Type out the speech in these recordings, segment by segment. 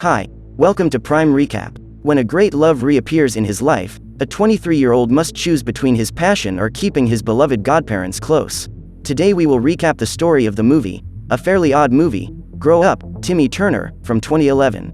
Hi, welcome to Prime Recap. When a great love reappears in his life, a 23-year-old must choose between his passion or keeping his beloved godparents close. Today we will recap the story of the movie, A Fairly Odd Movie, Grow Up, Timmy Turner, from 2011.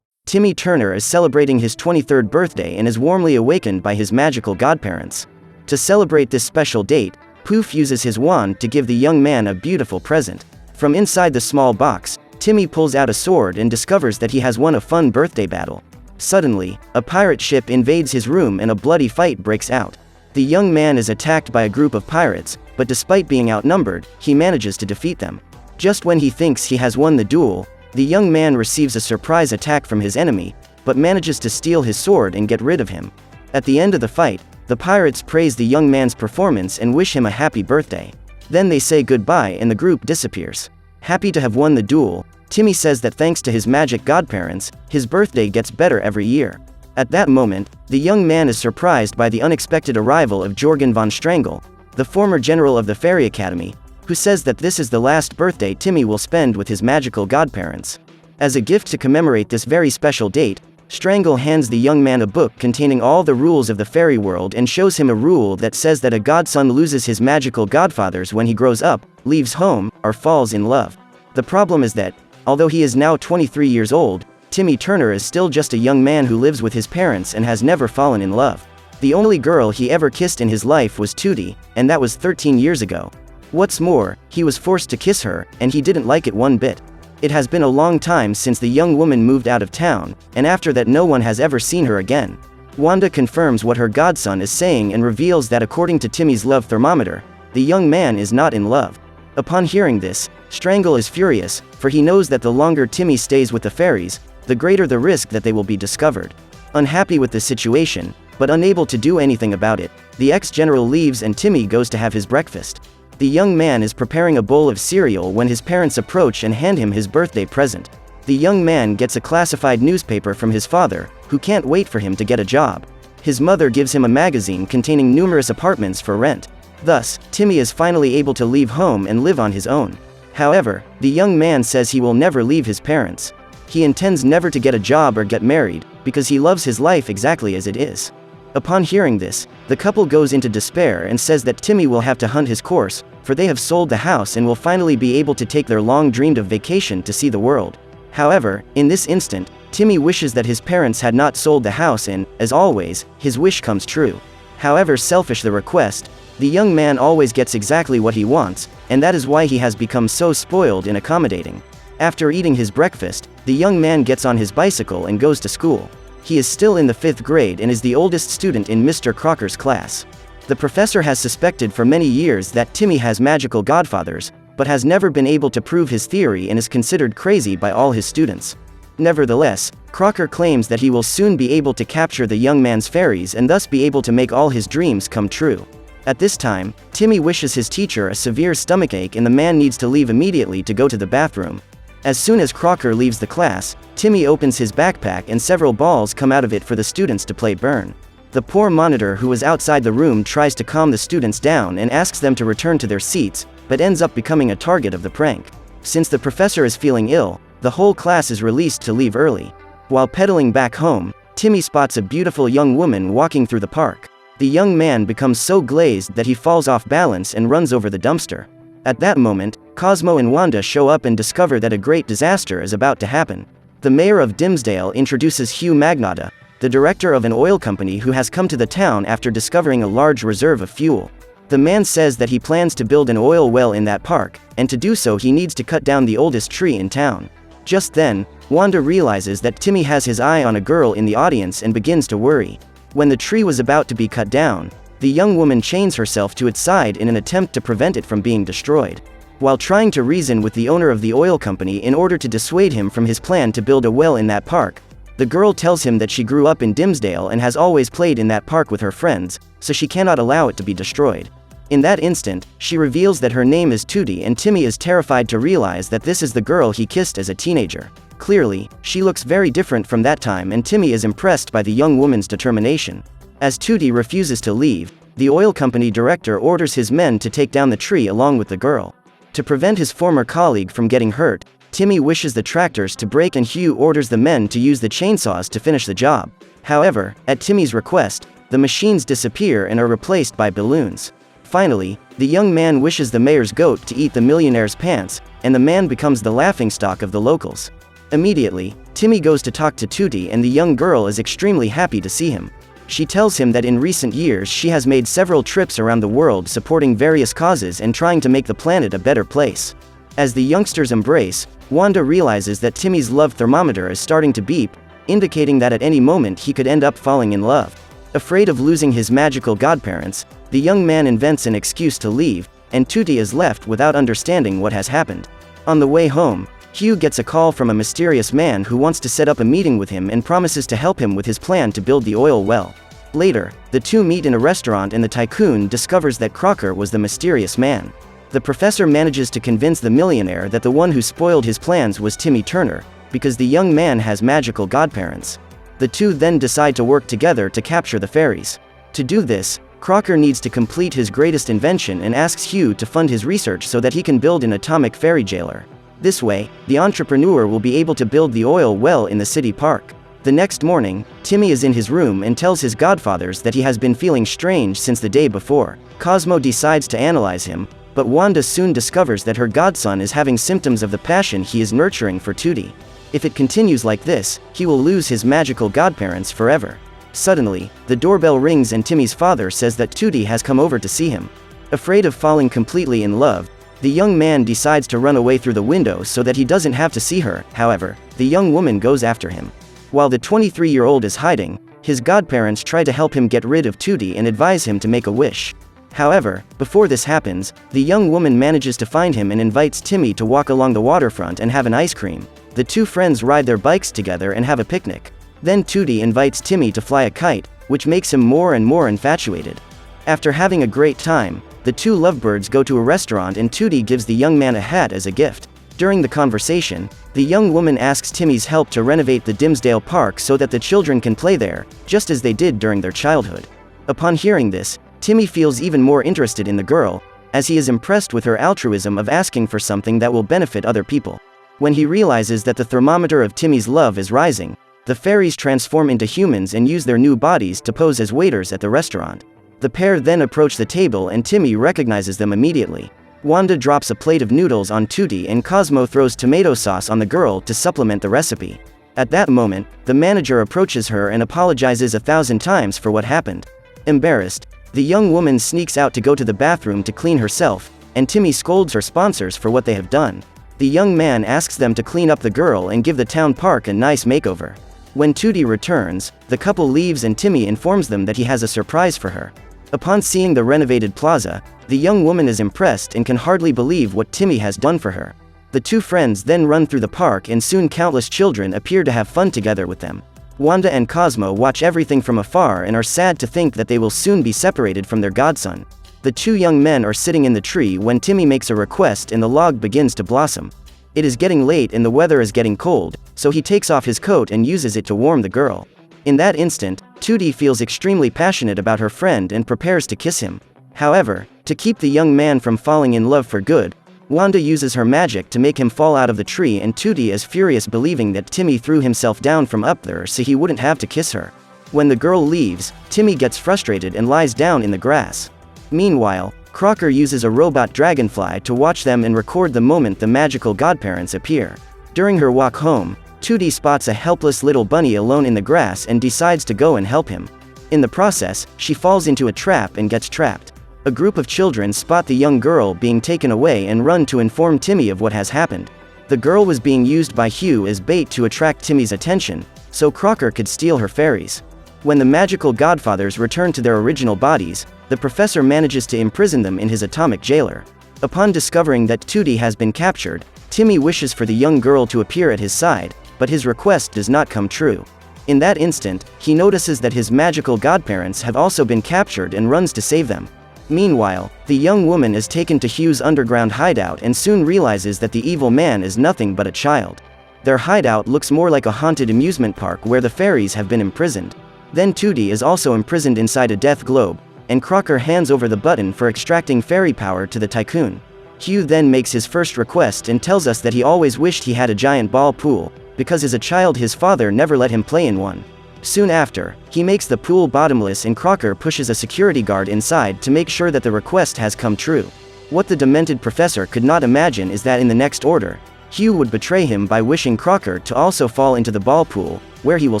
Timmy Turner is celebrating his 23rd birthday and is warmly awakened by his magical godparents. To celebrate this special date, Poof uses his wand to give the young man a beautiful present. From inside the small box, Timmy pulls out a sword and discovers that he has won a fun birthday battle. Suddenly, a pirate ship invades his room and a bloody fight breaks out. The young man is attacked by a group of pirates, but despite being outnumbered, he manages to defeat them. Just when he thinks he has won the duel, the young man receives a surprise attack from his enemy, but manages to steal his sword and get rid of him. At the end of the fight, the pirates praise the young man's performance and wish him a happy birthday. Then they say goodbye and the group disappears. Happy to have won the duel, Timmy says that thanks to his magic godparents, his birthday gets better every year. At that moment, the young man is surprised by the unexpected arrival of Jorgen von Strangle, the former general of the Fairy Academy, who says that this is the last birthday Timmy will spend with his magical godparents. As a gift to commemorate this very special date, Strangle hands the young man a book containing all the rules of the fairy world and shows him a rule that says that a godson loses his magical godfathers when he grows up, leaves home, or falls in love. The problem is that, although he is now 23 years old, Timmy Turner is still just a young man who lives with his parents and has never fallen in love. The only girl he ever kissed in his life was Tootie, and that was 13 years ago. What's more, he was forced to kiss her, and he didn't like it one bit. It has been a long time since the young woman moved out of town, and after that no one has ever seen her again. Wanda confirms what her godson is saying and reveals that according to Timmy's love thermometer, the young man is not in love. Upon hearing this, Strangle is furious, for he knows that the longer Timmy stays with the fairies, the greater the risk that they will be discovered. Unhappy with the situation, but unable to do anything about it, the ex-general leaves and Timmy goes to have his breakfast. The young man is preparing a bowl of cereal when his parents approach and hand him his birthday present. The young man gets a classified newspaper from his father, who can't wait for him to get a job. His mother gives him a magazine containing numerous apartments for rent. Thus, Timmy is finally able to leave home and live on his own. However, the young man says he will never leave his parents. He intends never to get a job or get married, because he loves his life exactly as it is. Upon hearing this, the couple goes into despair and says that Timmy will have to hunt his course, for they have sold the house and will finally be able to take their long-dreamed-of vacation to see the world. However, in this instant, Timmy wishes that his parents had not sold the house and, as always, his wish comes true. However selfish the request, the young man always gets exactly what he wants, and that is why he has become so spoiled and accommodating. After eating his breakfast, the young man gets on his bicycle and goes to school. He is still in the 5th grade and is the oldest student in Mr. Crocker's class. The professor has suspected for many years that Timmy has magical godfathers, but has never been able to prove his theory and is considered crazy by all his students. Nevertheless, Crocker claims that he will soon be able to capture the young man's fairies and thus be able to make all his dreams come true. At this time, Timmy wishes his teacher a severe stomachache and the man needs to leave immediately to go to the bathroom. As soon as Crocker leaves the class, Timmy opens his backpack and several balls come out of it for the students to play burn. The poor monitor who was outside the room tries to calm the students down and asks them to return to their seats, but ends up becoming a target of the prank. Since the professor is feeling ill, the whole class is released to leave early. While pedaling back home, Timmy spots a beautiful young woman walking through the park. The young man becomes so glazed that he falls off balance and runs over the dumpster. At that moment, Cosmo and Wanda show up and discover that a great disaster is about to happen. The mayor of Dimsdale introduces Hugh Magnotta, the director of an oil company who has come to the town after discovering a large reserve of fuel. The man says that he plans to build an oil well in that park, and to do so he needs to cut down the oldest tree in town. Just then, Wanda realizes that Timmy has his eye on a girl in the audience and begins to worry. When the tree was about to be cut down, the young woman chains herself to its side in an attempt to prevent it from being destroyed. While trying to reason with the owner of the oil company in order to dissuade him from his plan to build a well in that park, the girl tells him that she grew up in Dimsdale and has always played in that park with her friends, so she cannot allow it to be destroyed. In that instant, she reveals that her name is Tootie and Timmy is terrified to realize that this is the girl he kissed as a teenager. Clearly, she looks very different from that time and Timmy is impressed by the young woman's determination. As Tootie refuses to leave, the oil company director orders his men to take down the tree along with the girl. To prevent his former colleague from getting hurt, Timmy wishes the tractors to break and Hugh orders the men to use the chainsaws to finish the job. However, at Timmy's request, the machines disappear and are replaced by balloons. Finally, the young man wishes the mayor's goat to eat the millionaire's pants, and the man becomes the laughingstock of the locals. Immediately, Timmy goes to talk to Tootie and the young girl is extremely happy to see him. She tells him that in recent years she has made several trips around the world supporting various causes and trying to make the planet a better place. As the youngsters embrace, Wanda realizes that Timmy's love thermometer is starting to beep, indicating that at any moment he could end up falling in love. Afraid of losing his magical godparents, the young man invents an excuse to leave, and Tootie is left without understanding what has happened. On the way home, Hugh gets a call from a mysterious man who wants to set up a meeting with him and promises to help him with his plan to build the oil well. Later, the two meet in a restaurant and the tycoon discovers that Crocker was the mysterious man. The professor manages to convince the millionaire that the one who spoiled his plans was Timmy Turner, because the young man has magical godparents. The two then decide to work together to capture the fairies. To do this, Crocker needs to complete his greatest invention and asks Hugh to fund his research so that he can build an atomic fairy jailer. This way, the entrepreneur will be able to build the oil well in the city park. The next morning, Timmy is in his room and tells his godfathers that he has been feeling strange since the day before. Cosmo decides to analyze him, but Wanda soon discovers that her godson is having symptoms of the passion he is nurturing for Tootie. If it continues like this, he will lose his magical godparents forever. Suddenly, the doorbell rings and Timmy's father says that Tootie has come over to see him. Afraid of falling completely in love, the young man decides to run away through the window so that he doesn't have to see her. However, the young woman goes after him. While the 23-year-old is hiding, his godparents try to help him get rid of Tootie and advise him to make a wish. However, before this happens, the young woman manages to find him and invites Timmy to walk along the waterfront and have an ice cream. The two friends ride their bikes together and have a picnic. Then Tootie invites Timmy to fly a kite, which makes him more and more infatuated. After having a great time, the two lovebirds go to a restaurant and Tootie gives the young man a hat as a gift. During the conversation, the young woman asks Timmy's help to renovate the Dimsdale Park so that the children can play there, just as they did during their childhood. Upon hearing this, Timmy feels even more interested in the girl, as he is impressed with her altruism of asking for something that will benefit other people. When he realizes that the thermometer of Timmy's love is rising, the fairies transform into humans and use their new bodies to pose as waiters at the restaurant. The pair then approach the table and Timmy recognizes them immediately. Wanda drops a plate of noodles on Tootie and Cosmo throws tomato sauce on the girl to supplement the recipe. At that moment, the manager approaches her and apologizes 1,000 times for what happened. Embarrassed, the young woman sneaks out to go to the bathroom to clean herself, and Timmy scolds her sponsors for what they have done. The young man asks them to clean up the girl and give the town park a nice makeover. When Tootie returns, the couple leaves and Timmy informs them that he has a surprise for her. Upon seeing the renovated plaza, the young woman is impressed and can hardly believe what Timmy has done for her. The two friends then run through the park and soon countless children appear to have fun together with them. Wanda and Cosmo watch everything from afar and are sad to think that they will soon be separated from their godson. The two young men are sitting in the tree when Timmy makes a request and the log begins to blossom. It is getting late and the weather is getting cold, so he takes off his coat and uses it to warm the girl. In that instant, Tootie feels extremely passionate about her friend and prepares to kiss him. However, to keep the young man from falling in love for good, Wanda uses her magic to make him fall out of the tree and Tootie is furious believing that Timmy threw himself down from up there so he wouldn't have to kiss her. When the girl leaves, Timmy gets frustrated and lies down in the grass. Meanwhile, Crocker uses a robot dragonfly to watch them and record the moment the magical godparents appear. During her walk home, Tootie spots a helpless little bunny alone in the grass and decides to go and help him. In the process, she falls into a trap and gets trapped. A group of children spot the young girl being taken away and run to inform Timmy of what has happened. The girl was being used by Hugh as bait to attract Timmy's attention, so Crocker could steal her fairies. When the magical godfathers return to their original bodies, the professor manages to imprison them in his atomic jailer. Upon discovering that Tootie has been captured, Timmy wishes for the young girl to appear at his side, but his request does not come true. In that instant, he notices that his magical godparents have also been captured and runs to save them. Meanwhile, the young woman is taken to Hugh's underground hideout and soon realizes that the evil man is nothing but a child. Their hideout looks more like a haunted amusement park where the fairies have been imprisoned. Then Tootie is also imprisoned inside a death globe, and Crocker hands over the button for extracting fairy power to the tycoon. Hugh then makes his first request and tells us that he always wished he had a giant ball pool, because as a child his father never let him play in one. Soon after, he makes the pool bottomless and Crocker pushes a security guard inside to make sure that the request has come true. What the demented professor could not imagine is that in the next order, Hugh would betray him by wishing Crocker to also fall into the ball pool, where he will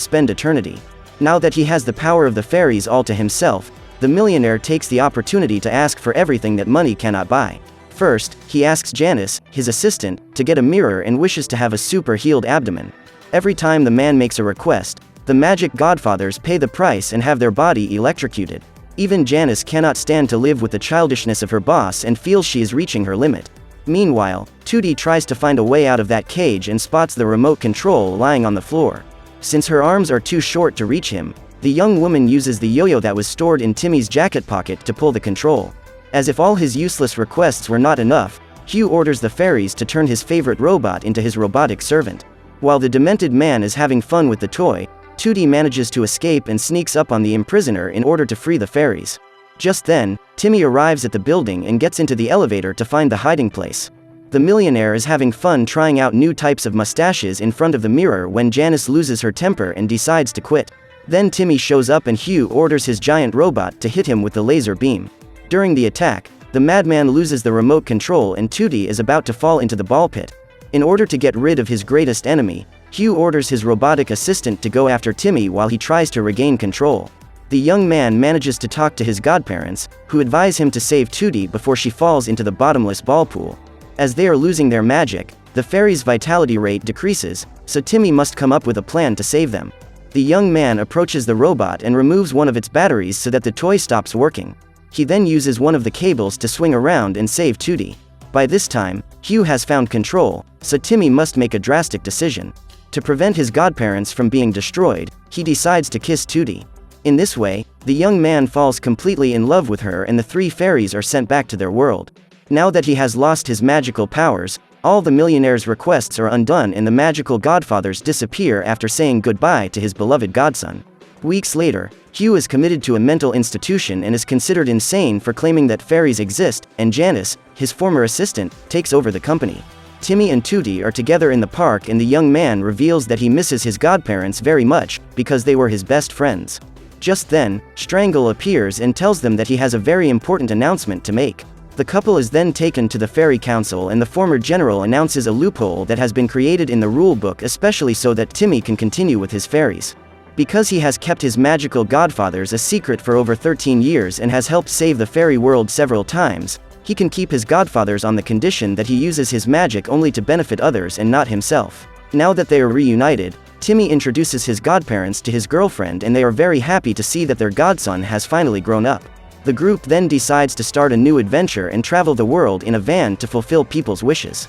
spend eternity. Now that he has the power of the fairies all to himself, the millionaire takes the opportunity to ask for everything that money cannot buy. First, he asks Janice, his assistant, to get a mirror and wishes to have a super-healed abdomen. Every time the man makes a request, the magic godfathers pay the price and have their body electrocuted. Even Janice cannot stand to live with the childishness of her boss and feels she is reaching her limit. Meanwhile, Tootie tries to find a way out of that cage and spots the remote control lying on the floor. Since her arms are too short to reach him, the young woman uses the yo-yo that was stored in Timmy's jacket pocket to pull the control. As if all his useless requests were not enough, Hugh orders the fairies to turn his favorite robot into his robotic servant. While the demented man is having fun with the toy, Tootie manages to escape and sneaks up on the imprisoner in order to free the fairies. Just then, Timmy arrives at the building and gets into the elevator to find the hiding place. The millionaire is having fun trying out new types of mustaches in front of the mirror when Janice loses her temper and decides to quit. Then Timmy shows up and Hugh orders his giant robot to hit him with the laser beam. During the attack, the madman loses the remote control and Tootie is about to fall into the ball pit. In order to get rid of his greatest enemy, Hugh orders his robotic assistant to go after Timmy while he tries to regain control. The young man manages to talk to his godparents, who advise him to save Tootie before she falls into the bottomless ball pool. As they are losing their magic, the fairies' vitality rate decreases, so Timmy must come up with a plan to save them. The young man approaches the robot and removes one of its batteries so that the toy stops working. He then uses one of the cables to swing around and save Tootie. By this time, Hugh has found control, so Timmy must make a drastic decision. To prevent his godparents from being destroyed, he decides to kiss Tootie. In this way, the young man falls completely in love with her and the three fairies are sent back to their world. Now that he has lost his magical powers, all the millionaire's requests are undone and the magical godfathers disappear after saying goodbye to his beloved godson. Weeks later, Hugh is committed to a mental institution and is considered insane for claiming that fairies exist, and Janice, his former assistant, takes over the company. Timmy and Tootie are together in the park and the young man reveals that he misses his godparents very much, because they were his best friends. Just then, Strangle appears and tells them that he has a very important announcement to make. The couple is then taken to the Fairy Council and the former general announces a loophole that has been created in the rule book especially so that Timmy can continue with his fairies. Because he has kept his magical godfathers a secret for over 13 years and has helped save the fairy world several times, he can keep his godfathers on the condition that he uses his magic only to benefit others and not himself. Now that they are reunited, Timmy introduces his godparents to his girlfriend and they are very happy to see that their godson has finally grown up. The group then decides to start a new adventure and travel the world in a van to fulfill people's wishes.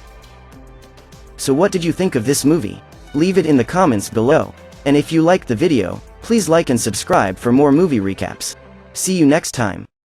So what did you think of this movie? Leave it in the comments below. And if you liked the video, please like and subscribe for more movie recaps. See you next time.